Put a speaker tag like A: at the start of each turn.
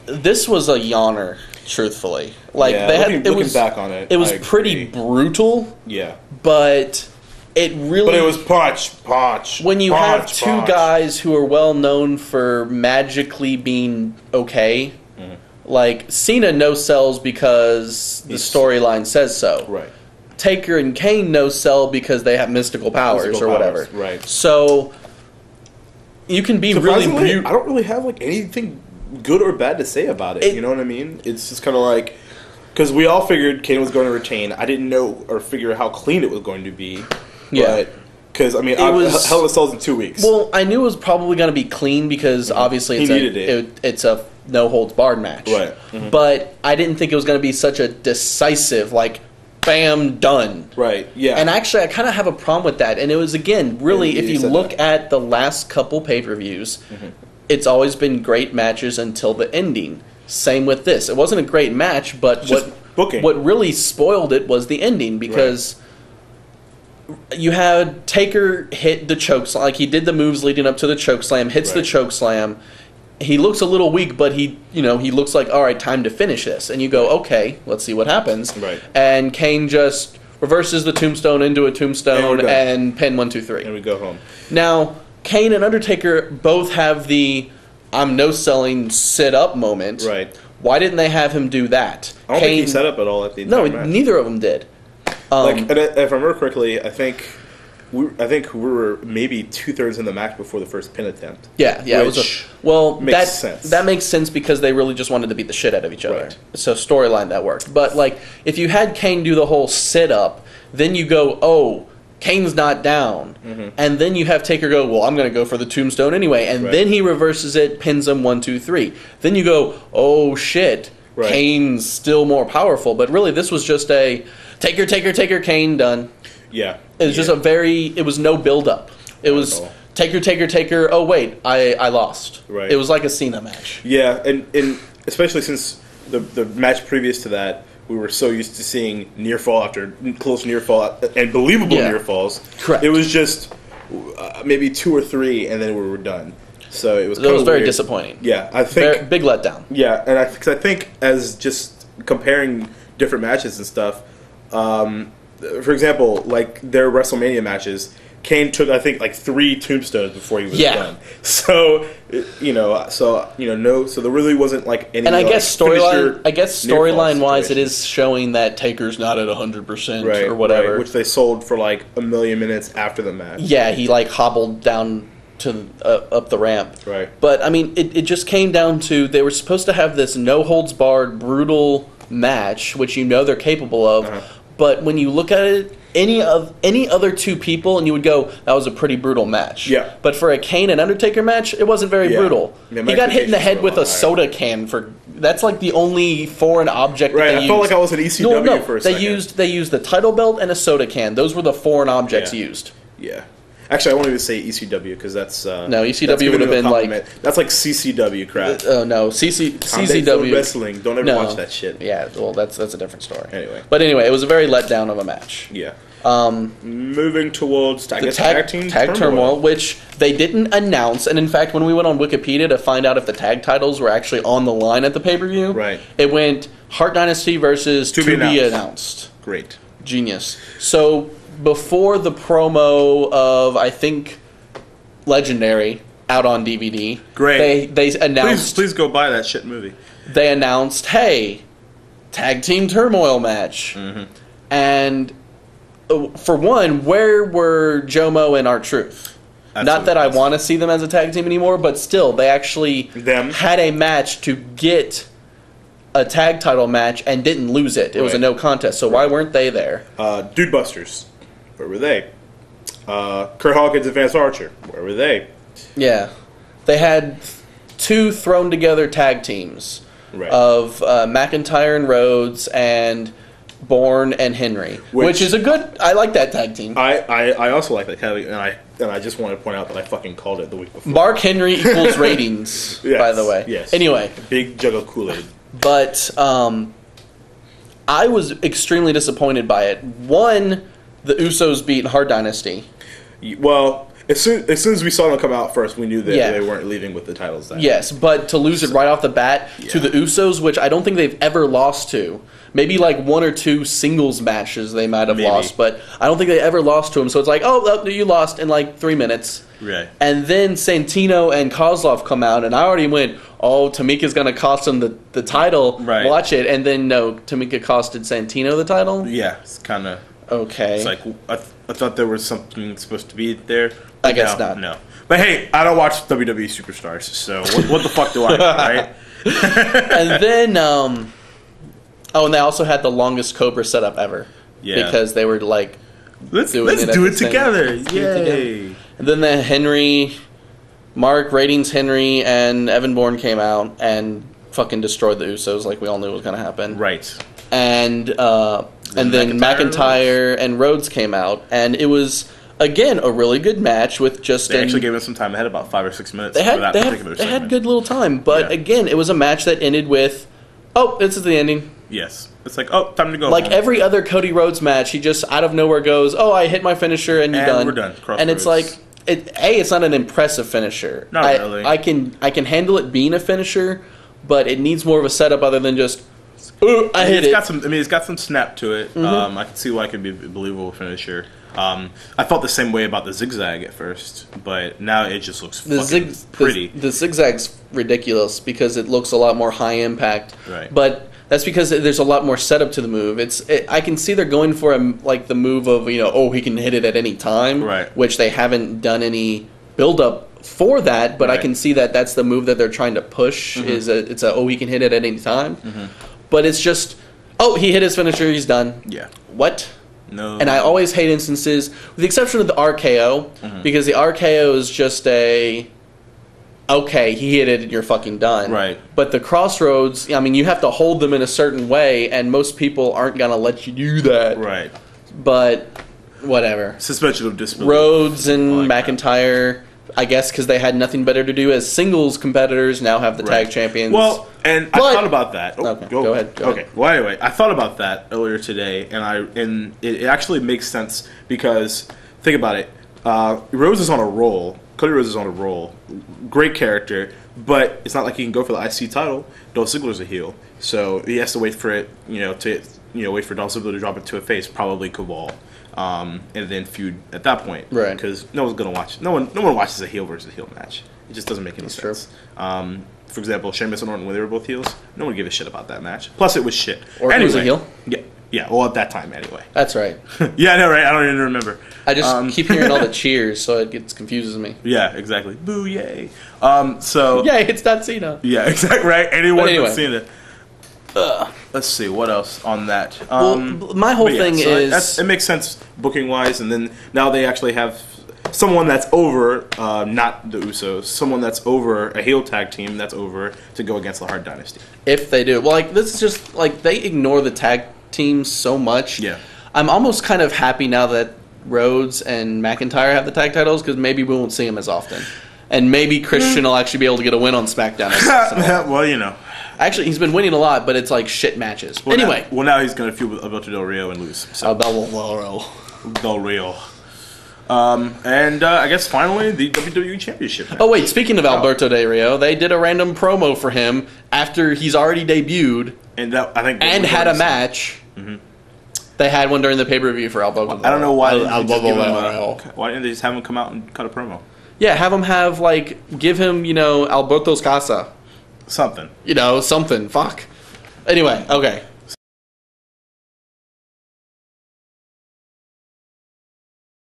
A: This was a yawner, truthfully. Like
B: looking back on it,
A: it was pretty brutal.
B: Yeah,
A: but it really.
B: But it was punch.
A: When you have two guys who are well known for magically being okay, like Cena no sells because the storyline says so.
B: Right.
A: Taker and Kane no sell because they have mystical powers or whatever.
B: Right.
A: So you can be really.
B: I don't really have like anything good or bad to say about it. You know what I mean? It's just kind of like, because we all figured Kane was going to retain. I didn't know or figure how clean it was going to be.
A: Yeah.
B: Because, I mean, Hell in a Cell's in 2 weeks.
A: Well, I knew it was probably going to be clean because obviously it's a no-holds-barred match.
B: Right.
A: But I didn't think it was going to be such a decisive, like, bam, done.
B: Right, yeah.
A: And actually, I kind of have a problem with that. And it was, again, really, if you look at the last couple pay-per-views, it's always been great matches until the ending. Same with this. It wasn't a great match, but what really spoiled it was the ending because you had Taker hit the chokeslam. Like, he did the moves leading up to the chokeslam, hits the chokeslam. He looks a little weak, but he looks like, all right, time to finish this. And you go, okay, let's see what happens.
B: Right.
A: And Kane just reverses the tombstone into a tombstone and pin 1, 2, 3.
B: And we go home.
A: Now, Kane and Undertaker both have the I'm no-selling sit-up moment.
B: Right.
A: Why didn't they have him do that?
B: I don't think he set up at all at the entire match.
A: Neither of them did.
B: If I remember correctly, I think we were maybe 2/3 in the match before the first pin attempt.
A: Yeah.
B: Makes sense.
A: That makes sense because they really just wanted to beat the shit out of each other.
B: Right.
A: So storyline that worked. But like, if you had Kane do the whole sit-up, then you go, oh, Kane's not down. And then you have Taker go, well, I'm going to go for the tombstone anyway. And then he reverses it, pins him 1, 2, 3. Then you go, oh, shit. Kane's still more powerful. But really, this was just a Taker, Kane, done.
B: Yeah.
A: It was just it was no build-up. It was Taker, oh, wait, I lost.
B: Right.
A: It was like a Cena match.
B: Yeah, and especially since the match previous to that, we were so used to seeing near fall after close near fall and believable near falls.
A: Correct.
B: It was just maybe 2 or 3, and then we were done. So it was
A: very disappointing.
B: Yeah, I think
A: big letdown.
B: Yeah, and I think as just comparing different matches and stuff, for example, like their WrestleMania matches, Kane took, I think, like 3 tombstones before he was done. So, so there really wasn't like any.
A: And I guess storyline wise, it is showing that Taker's not at 100% or whatever,
B: which they sold for like a million minutes after the match.
A: Yeah, he like hobbled down to up the ramp.
B: Right.
A: But I mean, it just came down to they were supposed to have this no holds barred brutal match, which they're capable of. But when you look at it, any other 2 people, and you would go, that was a pretty brutal match.
B: Yeah.
A: But for a Kane and Undertaker match, it wasn't very brutal.
B: Yeah,
A: he got hit in the head with a soda can that's like the only foreign object that they used.
B: I felt like I was an ECW for a second.
A: They used the title belt and a soda can. Those were the foreign objects used.
B: Yeah. Actually, I won't even say ECW because that's
A: no, ECW would have been like
B: that's like CCW crap.
A: Oh no, CCW
B: wrestling. Don't ever watch that shit.
A: Yeah, well, that's a different story.
B: Anyway,
A: it was a very letdown of a match.
B: Yeah. Moving towards tag team
A: turmoil, which they didn't announce, and in fact, when we went on Wikipedia to find out if the tag titles were actually on the line at the pay-per-view, it went Hart Dynasty versus To Be Announced.
B: Great,
A: genius. So before the promo of, I think, Legendary out on DVD, they announced.
B: Please go buy that shit movie.
A: They announced, hey, tag team turmoil match, and. For one, where were Jomo and R-Truth? Not that I want to see them as a tag team anymore, but still, they actually had a match to get a tag title match and didn't lose it. It was a no contest, so why weren't they there?
B: Dude Busters, where were they? Kurt Hawkins and Vance Archer, where were they?
A: Yeah. They had 2 thrown together tag teams of McIntyre and Rhodes and Bourne and Henry, which is a good. I like that tag team.
B: I also like that tag team, and I just want to point out that I fucking called it the week before.
A: Mark Henry equals ratings, by the way.
B: Yes.
A: Anyway,
B: big jug of Kool-Aid.
A: But I was extremely disappointed by it. One, the Usos beat Hart Dynasty.
B: Well, as soon as we saw them come out first, we knew that they weren't leaving with the titles.
A: Yes, but to lose it right off the bat to the Usos, which I don't think they've ever lost to. Maybe like 1 or 2 singles matches they might have lost, but I don't think they ever lost to them. So it's like, oh, you lost in like 3 minutes.
B: Right.
A: And then Santino and Kozlov come out, and I already went, oh, Tamika's going to cost him the title.
B: Right.
A: Watch it. And then, no, Tamika costed Santino the title?
B: Yeah, it's kind of...
A: Okay.
B: It's like, I thought there was something supposed to be there.
A: I guess not.
B: No. But hey, I don't watch WWE Superstars, so what the fuck do I know, right?
A: And then, and they also had the longest Cobra setup ever.
B: Yeah.
A: Because they were like,
B: let's do it together. Yay.
A: And then the Mark, Ratings Henry, and Evan Bourne came out and fucking destroyed the Usos like we all knew was going to happen.
B: Right.
A: And then McIntyre and Rhodes came out, and it was, again, a really good match with just...
B: They actually gave us some time. They had about 5 or 6 minutes
A: they had good little time, but again, it was a match that ended with, oh, this is the ending.
B: Yes. It's like, oh, time to go
A: Like
B: home.
A: every other Cody Rhodes match, he just out of nowhere goes, oh, I hit my finisher and you're done.
B: We're done.
A: And it's like, it's not an impressive finisher.
B: Not really.
A: I can handle it being a finisher, but it needs more of a setup other than just, ooh, I hit it.
B: It's got some snap to it. Mm-hmm. I can see why it could be a believable finisher. I felt the same way about the zigzag at first, but now it just looks pretty.
A: The zigzag's ridiculous because it looks a lot more high impact.
B: Right.
A: But that's because there's a lot more setup to the move. I can see they're going for the move of, he can hit it at any time,
B: right?
A: Which they haven't done any build up for that, but right. I can see that that's the move that they're trying to push. Mm-hmm. He can hit it at any time. Mm-hmm. But it's just, he hit his finisher, he's done.
B: Yeah.
A: What?
B: No.
A: And I always hate instances, with the exception of the RKO, mm-hmm. because the RKO is just okay, he hit it and you're fucking done.
B: Right.
A: But the crossroads, you have to hold them in a certain way, and most people aren't going to let you do that.
B: Right.
A: But, whatever.
B: Suspension of disbelief.
A: Rhodes and McIntyre, I guess because they had nothing better to do as singles competitors, now have the tag champions.
B: Well, and I thought about that.
A: Okay, go ahead.
B: Okay. Well, anyway, I thought about that earlier today, and it actually makes sense because, think about it, Rhodes is on a roll. Cody Rhodes is on a roll. Great character, but it's not like he can go for the IC title. Dolph Ziggler's a heel, so he has to wait for it, wait for Dolph Ziggler to drop it to a face, probably Cabal, and then feud at that point,
A: right?
B: Because no one's gonna watch. No one watches a heel versus heel match. It just doesn't make any sense.
A: True.
B: For example, Sheamus and Orton, when they were both heels, no one gave a shit about that match. Plus, it was shit.
A: Orton was a heel?
B: Yeah. Well, at that time, anyway.
A: That's right.
B: Yeah, I know, right? I don't even remember.
A: I just keep hearing all the cheers, so it confuses me.
B: Yeah, exactly. Boo, yay. So...
A: Yay, it's John Cena.
B: Yeah, exactly, right? Anyone but Cena. Let's see, what else on that?
A: My whole thing is...
B: It makes sense booking-wise, and then now they actually have someone that's over, not the Usos, someone that's over, a heel tag team that's over to go against the Hart Dynasty.
A: If they do. Well, this is just, they ignore the tag teams so much.
B: Yeah.
A: I'm almost kind of happy now that Rhodes and McIntyre have the tag titles, because maybe we won't see them as often. And maybe Christian will actually be able to get a win on SmackDown.
B: Well,
A: Actually, he's been winning a lot, but it's like shit matches.
B: Well,
A: anyway.
B: Now he's going to feud with Alberto Del Rio and lose. So. Del Rio. And I guess finally the WWE Championship match.
A: Oh wait, speaking of Alberto Del Rio, they did a random promo for him after he's already debuted
B: and
A: had a match. Mm-hmm. They had one during the pay-per-view for Alberto.
B: I don't know why. Why didn't they just have him come out and cut a promo?
A: Yeah, have him give him Alberto's Casa.
B: Something.
A: Something. Fuck. Anyway, okay.